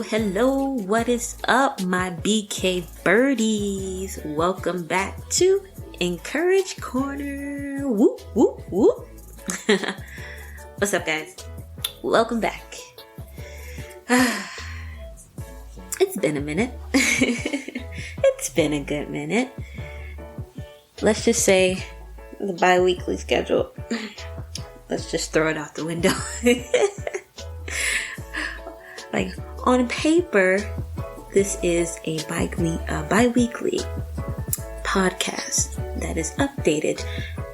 Hello, what is up, my BK Birdies? Welcome back to Encourage Corner. Whoop, whoop, whoop. What's up, guys? Welcome back. It's been a minute. It's been a good minute. Let's just say the bi-weekly schedule. Let's just throw it out the window. Like, on paper, this is a bi-weekly podcast that is updated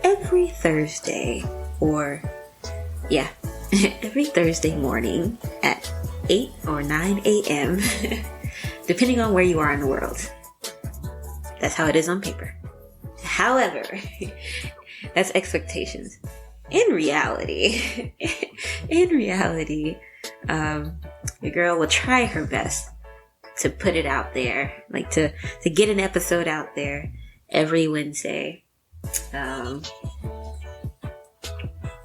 every Thursday, or every Thursday morning at 8 or 9 a.m. depending on where you are in the world. That's how it is on paper. However, that's expectations. In reality, your girl will try her best to put it out there, like to get an episode out there every Wednesday. Well,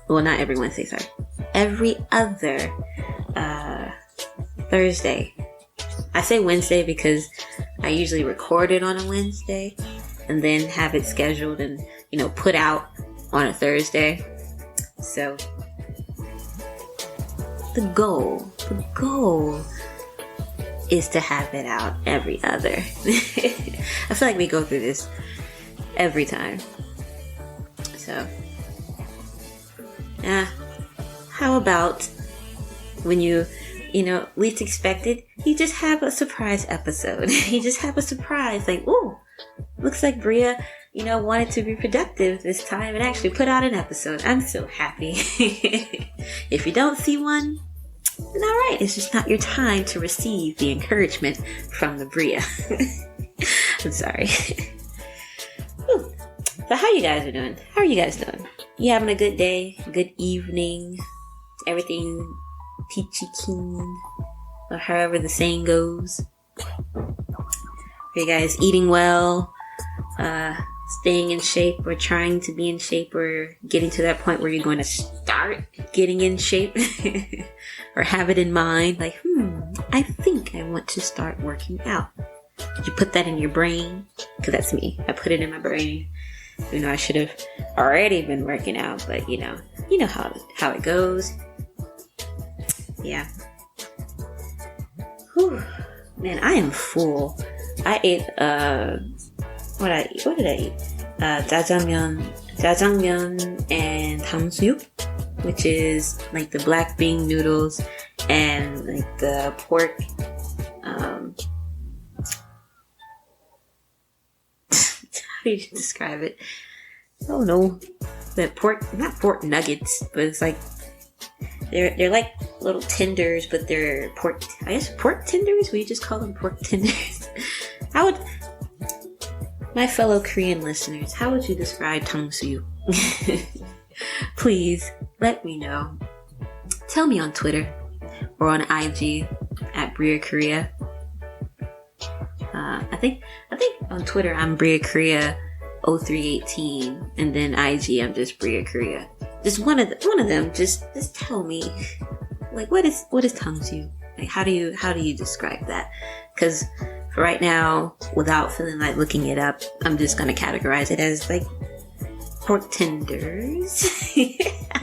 not every Wednesday, sorry. Every other Thursday. I say Wednesday because I usually record it on a Wednesday and then have it scheduled and, put out on a Thursday. So the goal is to have it out every other. I feel like we go through this every time. So, how about when you least expected, you just have a surprise episode. You just have a surprise, like, ooh, looks like Bria, wanted to be productive this time and actually put out an episode. I'm so happy. If you don't see one, then alright, it's just not your time to receive the encouragement from the Bria. I'm sorry. So how you guys are doing? How are you guys doing? You having a good day? Good evening? Everything peachy keen? Or however the saying goes? Are you guys eating well? Staying in shape, or trying to be in shape, or getting to that point where you're going to start getting in shape? Or have it in mind, like, I think I want to start working out. Did you put that in your brain? Because that's me. I put it in my brain. I should have already been working out, but you know how it goes. Yeah. Whew. Man, I am full. I ate what did I eat? Jjajangmyeon and 탕수육, which is like the black bean noodles and like the pork. How do you describe it? I don't know. The not pork nuggets, but it's like they're like little tenders, but they're pork. I guess pork tenders. We just call them pork tenders. My fellow Korean listeners, how would you describe 탕수육? Please let me know. Tell me on Twitter or on IG at Bria Korea. I think on Twitter I'm Bria Korea 0318, and then IG I'm just Bria Korea. Just one of them. Just tell me, like, what is 탕수육? Like, how do you describe that? Because for right now, without feeling like looking it up, I'm just gonna categorize it as like pork tenders.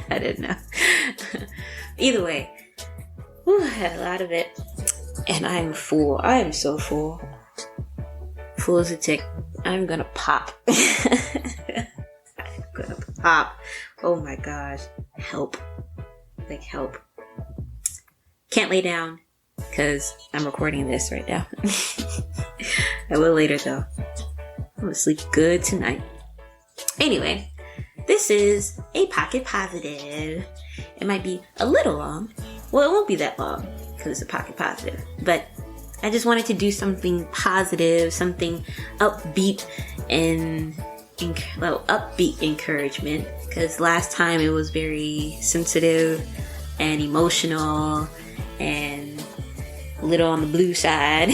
I don't know. Either way, I had a lot of it, and I'm full. I am so full. Full as a tick. I'm gonna pop. I'm gonna pop. Oh my gosh. Help. Like, help. Can't lay down because I'm recording this right now. I will later though. I'm gonna sleep good tonight. Anyway, this is a pocket positive. It might be a little long. Well, it won't be that long because it's a pocket positive. But I just wanted to do something positive, something upbeat and upbeat encouragement. Because last time it was very sensitive, and emotional and a little on the blue side.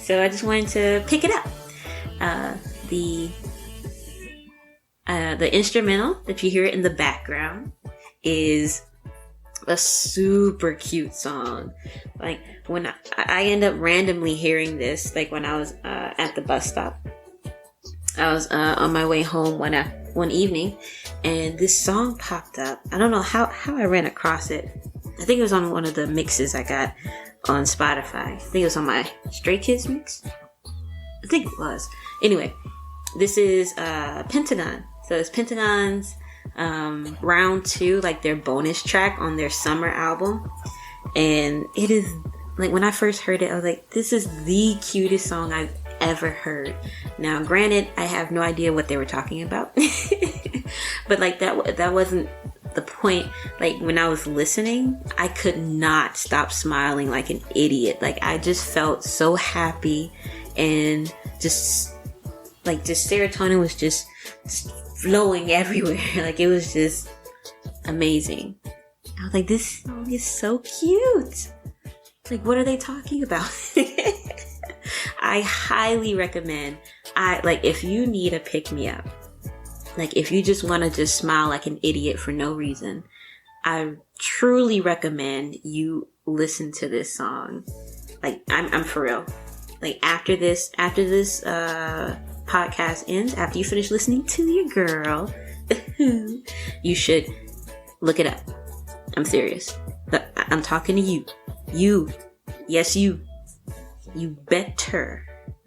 So I just wanted to pick it up. The instrumental that you hear in the background is a super cute song. Like when I end up randomly hearing this, like when I was at the bus stop, I was on my way home one evening, and this song popped up. I don't know how I ran across it. I think it was on one of the mixes I got on Spotify. I think it was on my Stray Kids mix. I think it was. Anyway, this is Pentagon. So it's Pentagon's Round 2, like their bonus track on their summer album. And it is, like, when I first heard it, I was like, this is the cutest song I've ever heard. Now, granted, I have no idea what they were talking about. But like that wasn't the point. Like when I was listening, I could not stop smiling like an idiot. Like I just felt so happy, and just serotonin was just flowing everywhere. Like it was just amazing. I was like, this song is so cute. Like, what are they talking about? I highly recommend. If you need a pick me up, like if you just want to just smile like an idiot for no reason, I truly recommend you listen to this song. Like I'm for real. Like after this podcast ends, after you finish listening to your girl, you should look it up. I'm serious. I'm talking to you. Yes, you better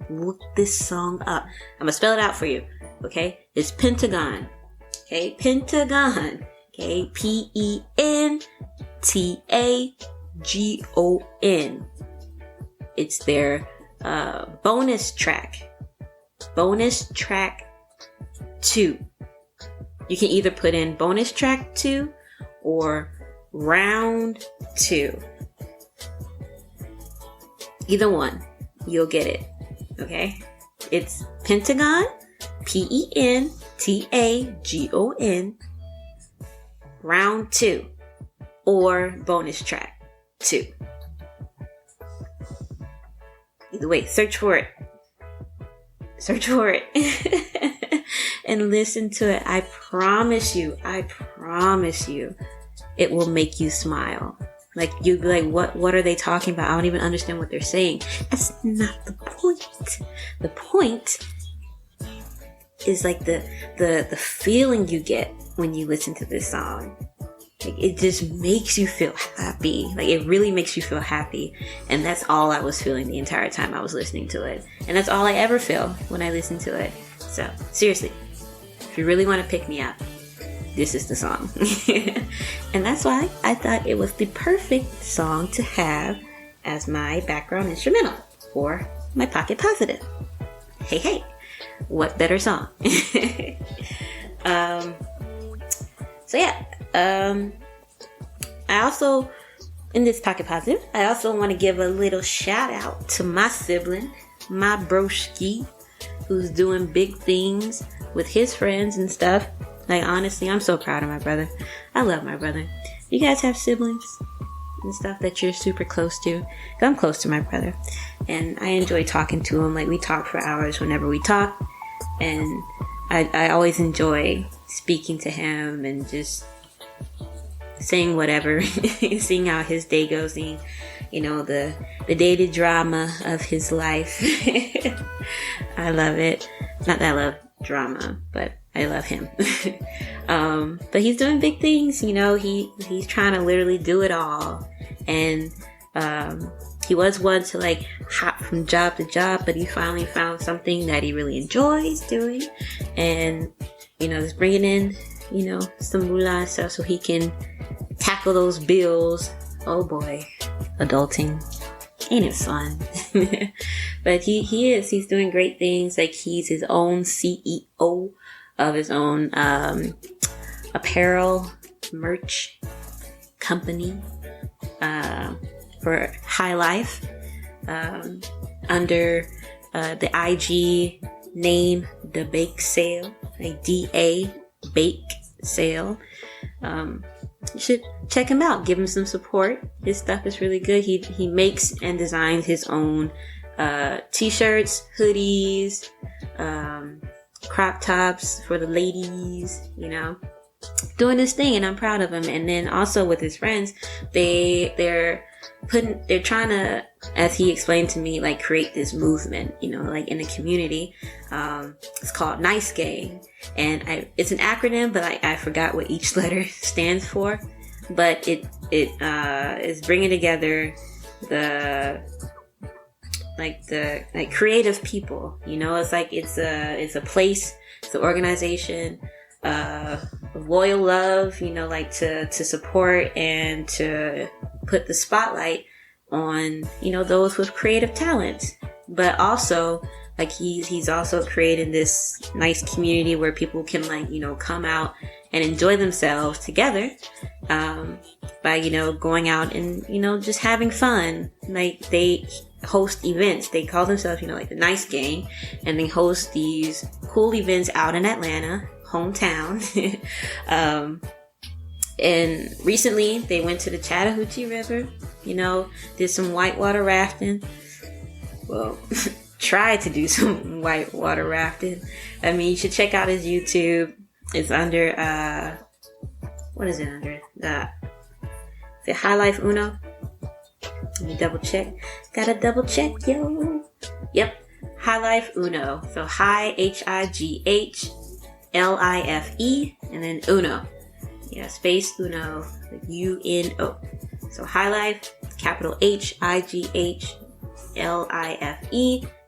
look this song up. I'm gonna spell it out for you. Okay, it's Pentagon. Okay, Pentagon. Okay, Pentagon. It's their bonus track 2. You can either put in bonus track 2 or round 2. Either one, you'll get it. Okay, it's Pentagon, Pentagon, round 2 or bonus track 2. Either way, search for it and listen to it. I promise you, it will make you smile. Like you'd be like, what are they talking about? I don't even understand what they're saying. That's not the point. The point is like the feeling you get when you listen to this song. Like it just makes you feel happy. Like it really makes you feel happy. And that's all I was feeling the entire time I was listening to it. And that's all I ever feel when I listen to it. So seriously, if you really want to pick me up, this is the song. And that's why I thought it was the perfect song to have as my background instrumental for my Pocket Positive. Hey, what better song? I also, in this Pocket Positive, I also want to give a little shout out to my sibling, my broski, who's doing big things with his friends and stuff. Like, honestly, I'm so proud of my brother. I love my brother. You guys have siblings and stuff that you're super close to? I'm close to my brother, and I enjoy talking to him. Like, we talk for hours whenever we talk, and I always enjoy speaking to him and just saying whatever, seeing how his day goes, seeing, the daily drama of his life. I love it. Not that I love drama, but I love him. But he's doing big things, he's trying to literally do it all. And he was one to like hop from job to job, but he finally found something that he really enjoys doing, and just bringing in some moolah and stuff so he can tackle those bills. Oh boy, adulting, ain't it fun? But he's doing great things. Like, he's his own CEO of his own apparel merch company for High Life, under the IG name The Bake Sale, like DA Bake Sale. You should check him out. Give him some support. His stuff is really good. He makes and designs his own t-shirts, hoodies, crop tops for the ladies, you know, doing this thing, and I'm proud of him. And then also with his friends, they're trying to, as he explained to me, like create this movement, you know, like in the community. It's called Nice Gang, and it's an acronym, but I forgot what each letter stands for. But it is bringing together the creative people, you know. It's like it's a place, it's an organization of loyal love, you know, like to support and to put the spotlight on, you know, those with creative talent. But also, like, he's also created this nice community where people can, like, you know, come out and enjoy themselves together, by, you know, going out and, you know, just having fun. Like, they host events. They call themselves, you know, like the Nice Gang, and they host these cool events out in Atlanta, hometown. And recently they went to the Chattahoochee River, you know, did some whitewater rafting. Well, tried to do some whitewater rafting. I mean, you should check out his YouTube. It's under, what is it under? Is it High Life Uno? Let me double check. Gotta double check, yo. Yep. High Life Uno. So High, HIGHLIFE, and then Uno. Yeah, space Uno, UNO. So High Life, capital HIGHLIFE,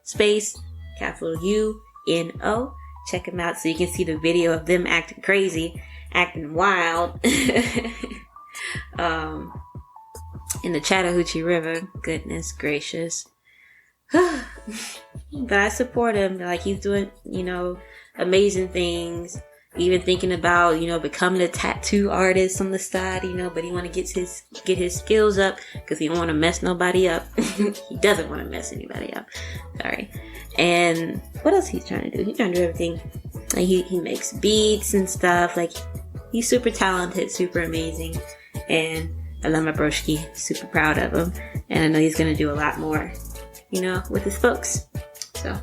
space, capital UNO. Check them out so you can see the video of them acting crazy, acting wild. In the Chattahoochee River. Goodness gracious. But I support him. Like, he's doing, you know, amazing things. Even thinking about, you know, becoming a tattoo artist on the side, you know, but he want to get his skills up because he don't want to mess nobody up. He doesn't want to mess anybody up. Sorry. And what else he's trying to do? He's trying to do everything. Like, he makes beats and stuff. Like, he's super talented, super amazing. And I love my broski. Super proud of him. And I know he's going to do a lot more, you know, with his folks. So,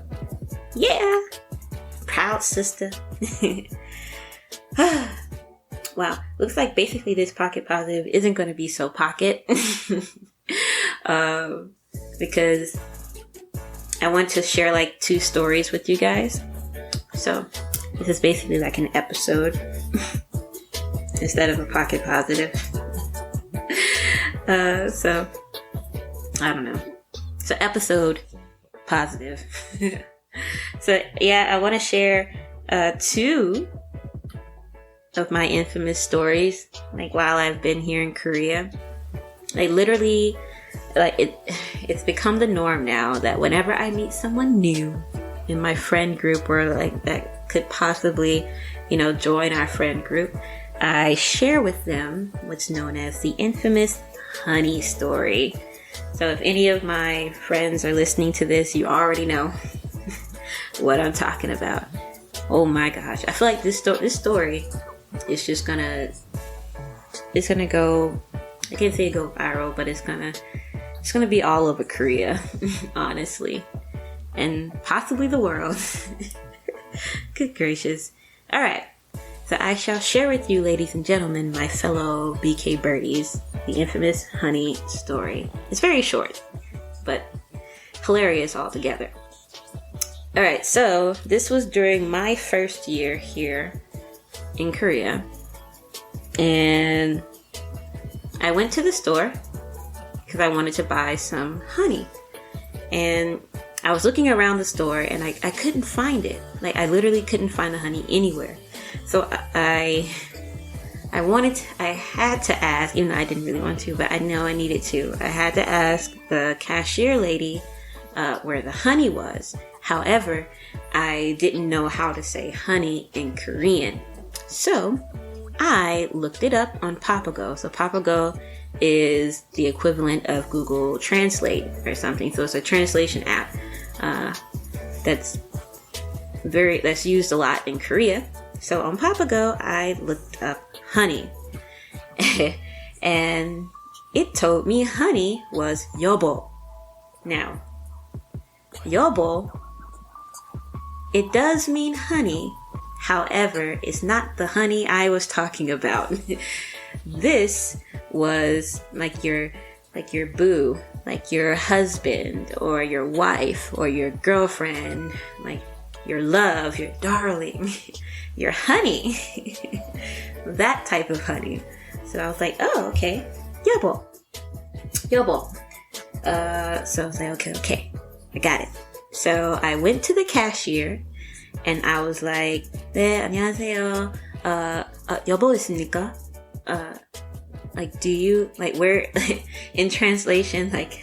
yeah. Proud sister. Wow. Looks like basically this Pocket Positive isn't going to be so pocket. Because I want to share like 2 stories with you guys. So this is basically like an episode instead of a Pocket Positive. So I don't know. So episode positive. So yeah, I want to share 2 of my infamous stories, like while I've been here in Korea. Like literally, like it's become the norm now that whenever I meet someone new in my friend group or like that could possibly, you know, join our friend group, I share with them what's known as the infamous honey story. So if any of my friends are listening to this, you already know what I'm talking about. Oh my gosh. I feel like this story is just gonna go, I can't say go viral, but it's gonna be all over Korea, honestly. And possibly the world. Good gracious. Alright. So I shall share with you, ladies and gentlemen, my fellow BK Birdies, the infamous honey story. It's very short, but hilarious altogether. Alright, so this was during my first year here in Korea. And I went to the store because I wanted to buy some honey. And I was looking around the store and I couldn't find it. Like, I literally couldn't find the honey anywhere. So I had to ask, even though I didn't really want to, but I know I needed to. I had to ask the cashier lady where the honey was. However, I didn't know how to say honey in Korean. So I looked it up on Papago. So Papago is the equivalent of Google Translate or something. So it's a translation app that's used a lot in Korea. So on Papago, I looked up honey. And it told me honey was 여보. Now, 여보, it does mean honey. However, it's not the honey I was talking about. This was like your boo, like your husband or your wife or your girlfriend, like your love, your darling, your honey. That type of honey. So I was like, oh, okay. 여보. So I was like, okay. I got it. So I went to the cashier and I was like, 네, 안녕하세요. 여보 있습니까? Like, do you, like, where, in translation, like,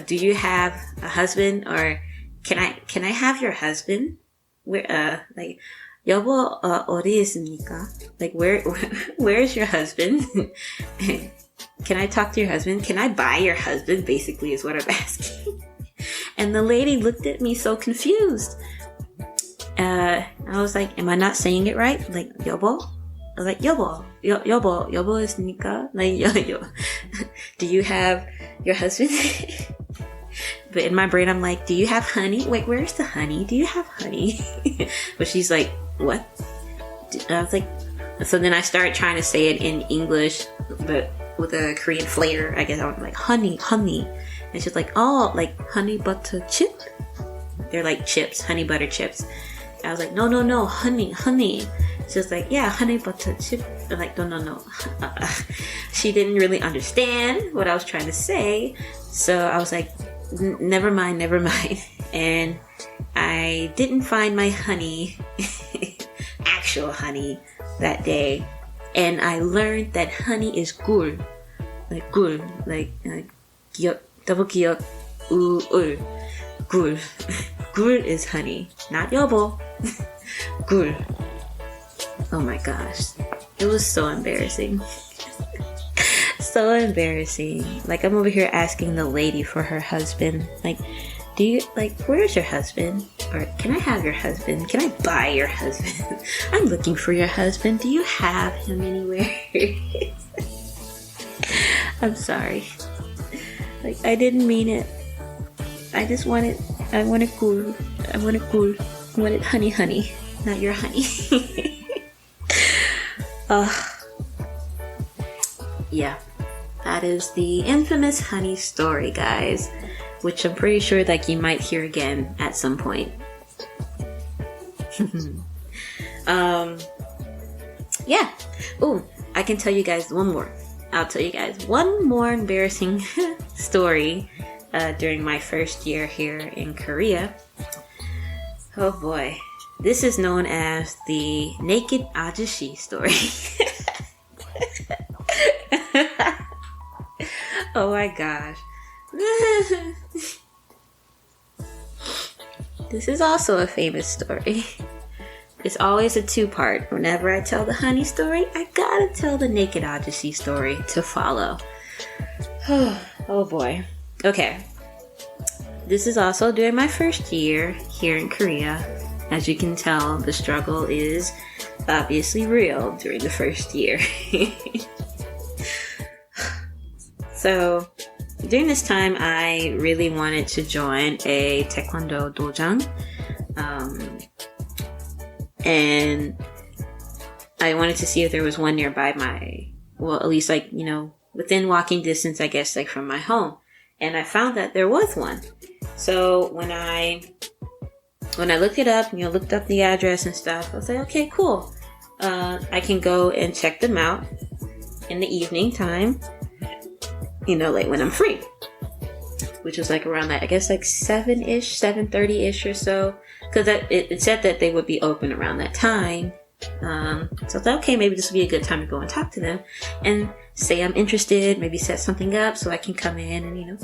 do you have a husband, or can I have your husband? Where, like, 여보, 어디 있습니까? Like, where's your husband? Can I talk to your husband? Can I buy your husband? Basically is what I'm asking. And the lady looked at me so confused. I was like, am I not saying it right? Like, 여보? I was like, 여보 있습니까? Like, do you have your husband? But in my brain, I'm like, do you have honey? Wait, where's the honey? Do you have honey? But she's like, what? I was like, so then I started trying to say it in English, but with a Korean flair. I guess I was like, honey. And she's like, oh, like honey butter chip? They're like chips, honey butter chips. I was like, no, honey. She's like, yeah, honey butter chip. I'm like, no. She didn't really understand what I was trying to say. So I was like, never mind. And I didn't find my honey, actual honey, that day. And I learned that honey is 굴. Like 굴. Like 기억, double 기억, 울. 굴. 굴 is honey. Not 여보. 굴. Oh my gosh. It was so embarrassing. So embarrassing. Like, I'm over here asking the lady for her husband. Like, do you, like, where's your husband? Or can I have your husband? Can I buy your husband? I'm looking for your husband. Do you have him anywhere? I'm sorry. Like, I didn't mean it. I wanted cool. I wanted honey. Not your honey. Yeah. That is the infamous honey story, guys. Which I'm pretty sure that you might hear again at some point. Yeah. Oh, I can tell you guys one more. I'll tell you guys one more embarrassing story during my first year here in Korea. Oh boy. This is known as the naked 아저씨 story. Oh my gosh. This is also a famous story. It's always a two-part. Whenever I tell the honey story, I gotta tell the naked 아저씨 story to follow. Oh boy. Okay. This is also during my first year here in Korea. As you can tell, the struggle is obviously real during the first year. So, during this time, I really wanted to join a taekwondo dojang. And I wanted to see if there was one nearby at least like, within walking distance, I guess, like from my home. And I found that there was one. So when I looked it up, looked up the address and stuff, I was like, okay, cool. I can go and check them out in the evening time, like when I'm free, which was like around that, I guess like 7-ish, 7:30-ish or so, because it said that they would be open around that time. So I thought, okay, maybe this would be a good time to go and talk to them and say I'm interested, maybe set something up so I can come in and,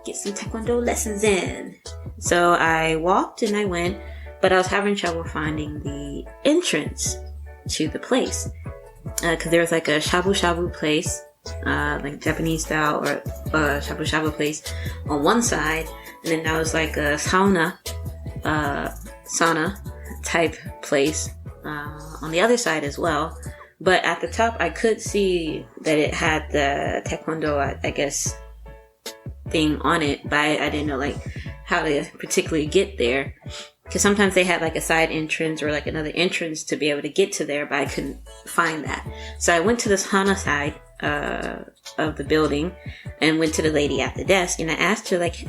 get some taekwondo lessons in. So I walked and I went, but I was having trouble finding the entrance to the place. Because there was like a shabu-shabu place, like Japanese style or shabu-shabu place on one side. And then there was like a sauna type place on the other side as well. But at the top, I could see that it had the taekwondo, I guess, thing on it, but I didn't know like how to particularly get there, because sometimes they had like a side entrance or like another entrance to be able to get to there, but I couldn't find that. So I went to this Hana side of the building and went to the lady at the desk, and I asked her like,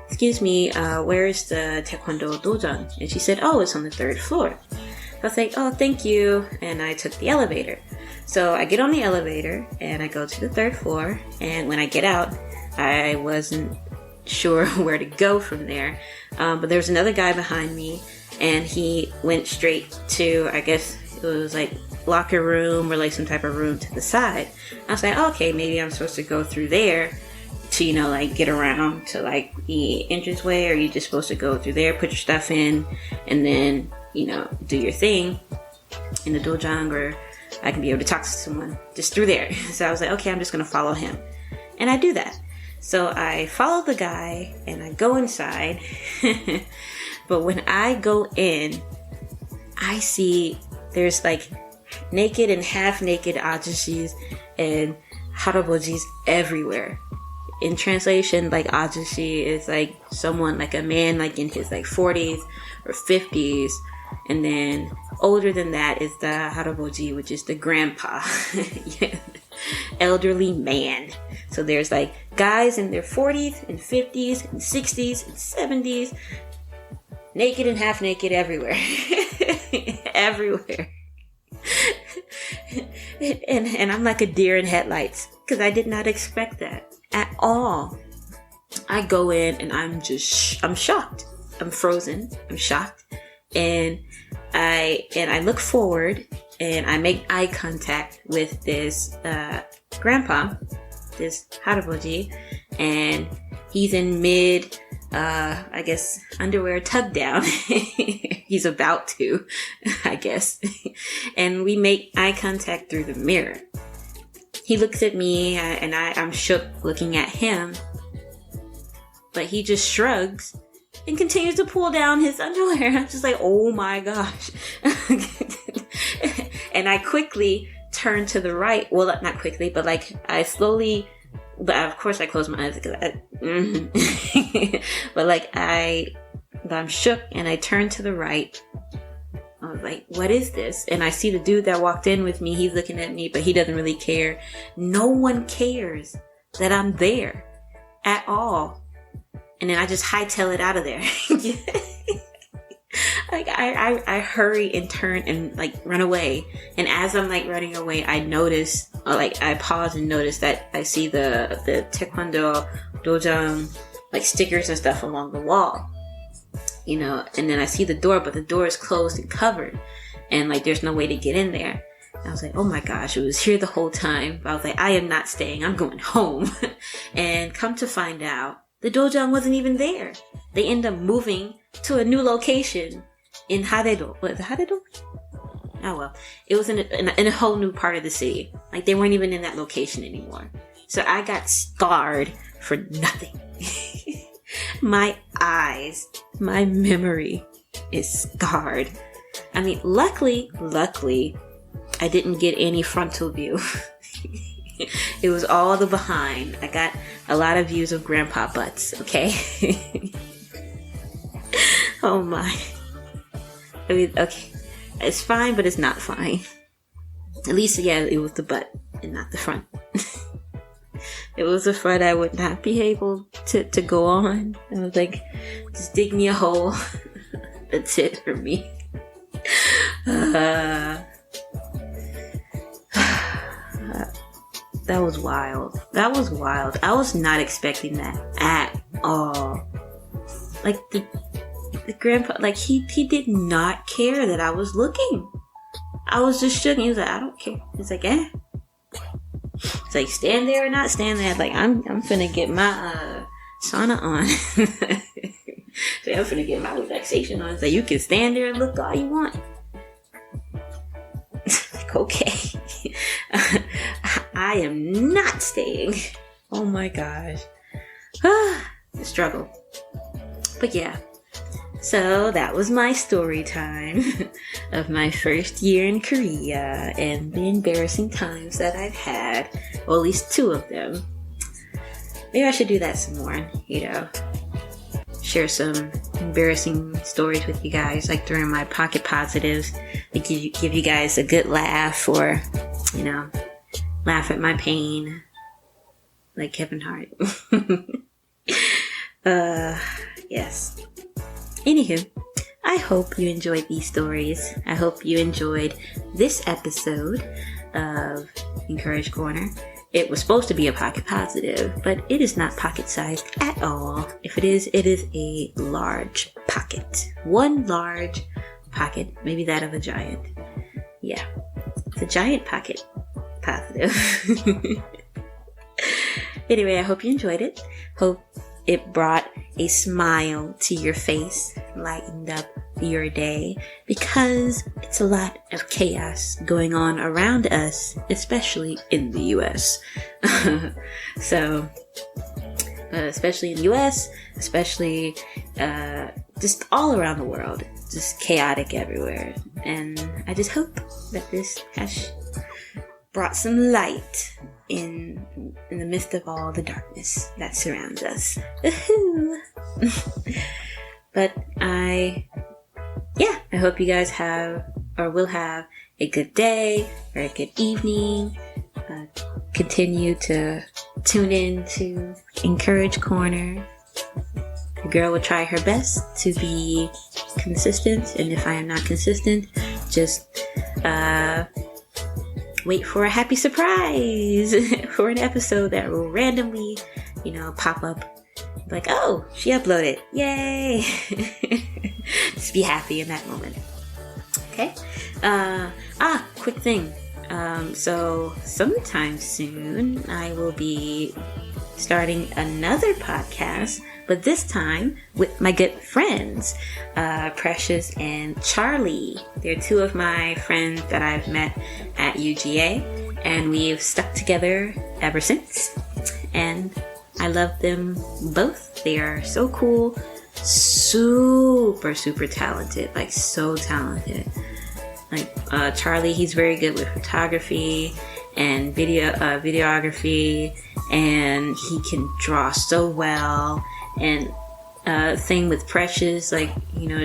excuse me, where is the taekwondo dojan? And she said, oh, it's on the 3rd floor. I was like, oh, thank you. And I took the elevator. So I get on the elevator and I go to the 3rd floor. And when I get out, I wasn't sure where to go from there. But there was another guy behind me, and he went straight to, I guess it was like locker room or like some type of room to the side. I was like, oh, okay, maybe I'm supposed to go through there to, you know, like get around to like the entranceway, or you just supposed to go through there, put your stuff in, and then, you know, do your thing in the dojang, or I can be able to talk to someone just through there. So I was like, okay, I'm just going to follow him. And I do that. So I follow the guy and I go inside. But when I go in, I see there's like naked and half naked ajishis and harabojis everywhere. In translation, like ajushi is like someone, like a man like in his like 40s or 50s. And then older than that is the haraboji, which is the grandpa. Yeah. Elderly man. So there's like guys in their 40s and 50s and 60s and 70s, naked and half naked everywhere. Everywhere. And I'm like a deer in headlights, because I did not expect that at all. I go in and I'm shocked. I'm frozen. I'm shocked. And I look forward and I make eye contact with this grandpa, this haraboji, and he's in mid, I guess, underwear tug down. He's about to, I guess. And we make eye contact through the mirror. He looks at me and I'm shook looking at him, but he just shrugs and continues to pull down his underwear. I'm just like, oh my gosh. And I quickly turn to the right. Well, not quickly, but like I slowly, but of course I close my eyes because but like I'm shook and I turn to the right. I was like, what is this? And I see the dude that walked in with me. He's looking at me, but he doesn't really care. No one cares that I'm there at all. And then I just hightail it out of there. Like I hurry and turn and like run away. And as I'm like running away, I notice, or like I pause and notice that I see the taekwondo dojang like stickers and stuff along the wall. You know, and then I see the door, but the door is closed and covered. And like there's no way to get in there. And I was like, oh my gosh, it was here the whole time. But I was like, I am not staying. I'm going home. And come to find out, the dojang wasn't even there. They end up moving to a new location in Haredo. What is it, Haredo? Oh well, it was in a whole new part of the city. Like they weren't even in that location anymore. So I got scarred for nothing. My eyes, my memory is scarred. I mean, luckily, I didn't get any frontal view. It was all the behind. I got a lot of views of grandpa butts, okay? Oh my. I mean, okay. It's fine, but it's not fine. At least, yeah, it was the butt and not the front. It was the front I would not be able to go on. I was like, just dig me a hole. That's it for me. That was wild. That was wild. I was not expecting that at all. Like the grandpa, like he did not care that I was looking. I was just shook. He was like, I don't care. He's like, eh. It's like, stand there or not stand there. Like, I'm finna get my sauna on. So I'm finna get my relaxation on. So you can stand there and look all you want. Like, okay. I am not staying. Oh my gosh. The struggle. But yeah. So that was my story time of my first year in Korea and the embarrassing times that I've had, or at least 2 of them. Maybe I should do that some more, share some embarrassing stories with you guys, like during my Pocket Positives, to give you guys a good laugh, or, laugh at my pain, like Kevin Hart. Yes. Anywho, I hope you enjoyed these stories. I hope you enjoyed this episode of Encourage Corner. It was supposed to be a pocket positive, but it is not pocket-sized at all. If it is a large pocket. One large pocket, maybe that of a giant. Yeah, it's a giant pocket positive. Anyway, I hope you enjoyed it. Hope it brought a smile to your face, lightened up your day, because it's a lot of chaos going on around us, especially in the US. Especially in the US, especially just all around the world, just chaotic everywhere. And I just hope that this has brought some light in the midst of all the darkness that surrounds us. But I hope you guys will have a good day or a good evening. Continue to tune in to Encourage Corner. The girl will try her best to be consistent, and if I am not consistent, just wait for a happy surprise for an episode that will randomly, pop up. Like, oh, she uploaded. Yay! Just be happy in that moment. Okay? Quick thing. So sometime soon I will be starting another podcast, but this time with my good friends, Precious and Charlie. They're 2 of my friends that I've met at UGA, and we've stuck together ever since. And I love them both. They are so cool, super, super talented, like so talented. Like Charlie, he's very good with photography and videography, and he can draw so well. And thing with Precious, like,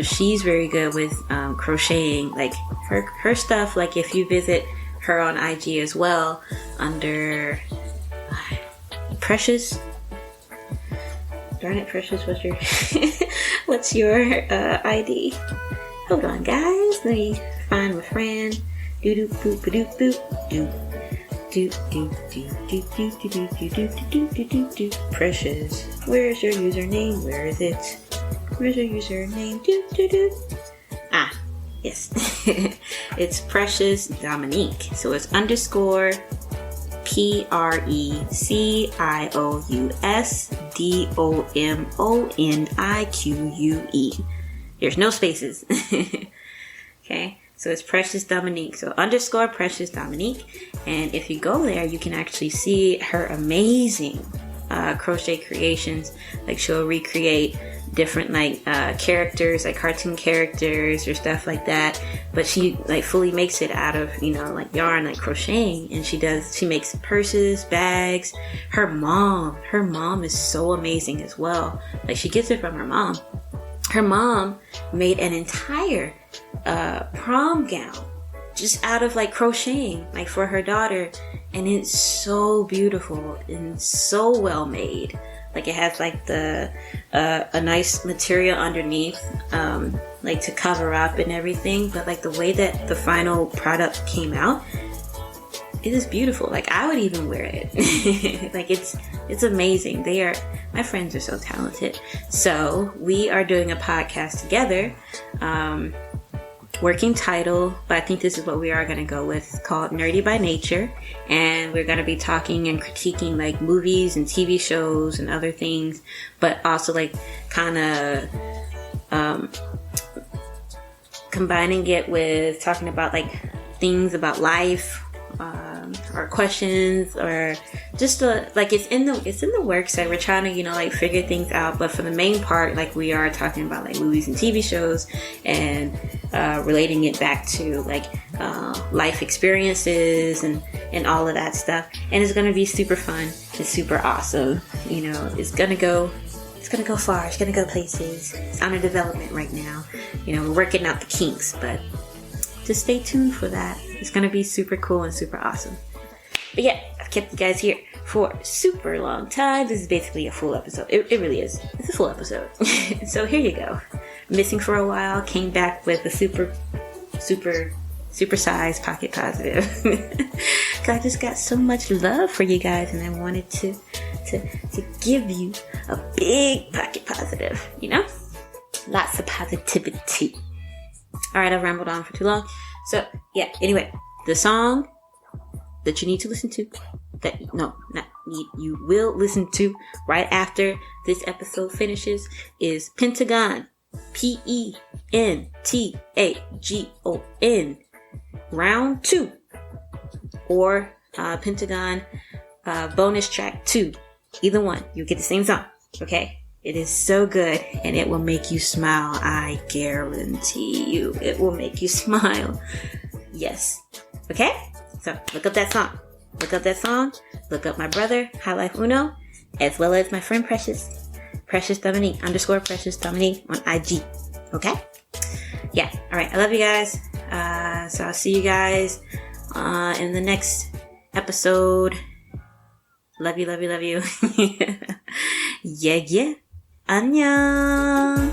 she's very good with crocheting. Like her stuff, like if you visit her on IG as well, under Precious. Darn it, Precious, what's your ID? Hold on, guys. Let me find my friend. Precious, where's your username? Where is it? Where's your username? Yes. It's Precious Dominique. So it's _ PRECIOUSDOMONIQUE. There's no spaces. Okay, so it's Precious Dominique. So _ Precious Dominique. And if you go there, you can actually see her amazing crochet creations. Like she'll recreate different characters, like cartoon characters or stuff like that, but she fully makes it out of yarn, like crocheting. And she makes purses, bags. Her mom is so amazing as well. Like she gets it from her mom. Her mom made an entire prom gown just out of crocheting, for her daughter, and it's so beautiful and so well made. Like it has a nice material underneath, to cover up and everything. But the way that the final product came out, it is beautiful. I would even wear it. It's amazing. My friends are so talented. So we are doing a podcast together. Working title, but I think this is what we are going to go with, called Nerdy by Nature. And we're going to be talking and critiquing movies and TV shows and other things, but also kind of combining it with talking about things about life, or questions, or just like it's in the works that we're trying to like figure things out. But for the main part, like we are talking about like movies and TV shows and relating it back to like life experiences and all of that stuff. And it's gonna be super fun. It's super awesome. It's gonna go far. It's gonna go places. It's under development right now. We're working out the kinks, but just stay tuned for that. It's gonna be super cool and super awesome. But yeah, I've kept you guys here for a super long time. This is basically a full episode. It really is. It's a full episode. So here you go. Missing for a while, came back with a super sized pocket positive. Cause I just got so much love for you guys, and I wanted to give you a big pocket positive. Lots of positivity. Alright, I've rambled on for too long. So, yeah, anyway, the song that you need to listen to, you will listen to right after this episode finishes is Pentagon. Pentagon. Round 2. Or Pentagon bonus track 2. Either one. You'll get the same song. Okay? It is so good, and it will make you smile. I guarantee you. It will make you smile. Yes. Okay? So, look up that song. Look up my brother, High Life Uno, as well as my friend Precious Dominique, _Precious Dominique on IG. Okay? Yeah. Alright, I love you guys. So I'll see you guys in the next episode. Love you. Yeah. 안녕.